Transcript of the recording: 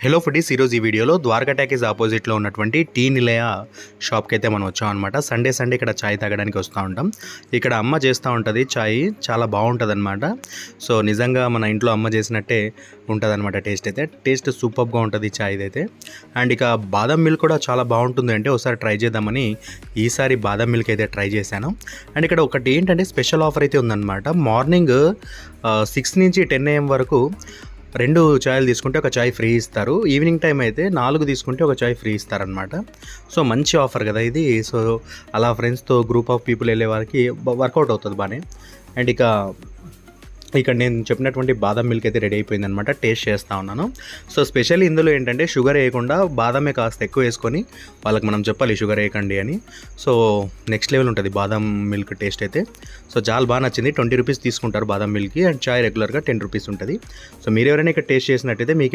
Hello foodies, ఈరోజు ఈ వీడియోలో ద్వారకా టాకీస్ ఆపోజిట్లో ఉన్నటువంటి టీ నిలయ షాప్కి అయితే మనం వచ్చాం అనమాట. సండే ఇక్కడ చాయ్ తాగడానికి వస్తూ ఉంటాం. ఇక్కడ అమ్మ చేస్తూ ఉంటుంది చాయ్, చాలా బాగుంటుంది అనమాట. సో నిజంగా మన ఇంట్లో అమ్మ చేసినట్టే ఉంటుంది అనమాట. టేస్ట్ సూపర్గా ఉంటుంది చాయ్ అయితే. అండ్ ఇక బాదం మిల్క్ కూడా చాలా బాగుంటుంది, అంటే ఒకసారి ట్రై చేద్దామని ఈసారి బాదం మిల్క్ అయితే ట్రై చేశాను. అండ్ ఇక్కడ ఒకటి ఏంటంటే స్పెషల్ ఆఫర్ అయితే ఉందన్నమాట. మార్నింగ్ 6 నుంచి 10 AM వరకు 2 చాయ్లు తీసుకుంటే ఒక చాయ్ ఫ్రీ ఇస్తారు. ఈవినింగ్ టైం అయితే 4 తీసుకుంటే ఒక చాయ్ ఫ్రీ ఇస్తారనమాట. సో మంచి ఆఫర్ కదా ఇది. సో అలా ఫ్రెండ్స్తో గ్రూప్ ఆఫ్ పీపుల్ వెళ్ళే వారికి వర్కౌట్ అవుతుంది బాగానే. అండ్ ఇక్కడ నేను చెప్పినటువంటి బాదం మిల్క్ అయితే రెడీ అయిపోయిందనమాట. టేస్ట్ చేస్తూ ఉన్నాను. సో స్పెషల్లీ ఇందులో ఏంటంటే షుగర్ వేయకుండా బాదమే కాస్త ఎక్కువ వేసుకొని వాళ్ళకి మనం చెప్పాలి షుగర్ వేయకండి అని. సో నెక్స్ట్ లెవెల్ ఉంటుంది బాదం మిల్క్ టేస్ట్ అయితే. సో చాలా బాగా నచ్చింది. 20 రూపీస్ తీసుకుంటారు బాదం మిల్క్కి. అండ్ చాయ్ రెగ్యులర్గా 10 రూపీస్ ఉంటుంది. సో మీరు ఎవరైనా ఇక్కడ టేస్ట్ చేసినట్టయితే మీకు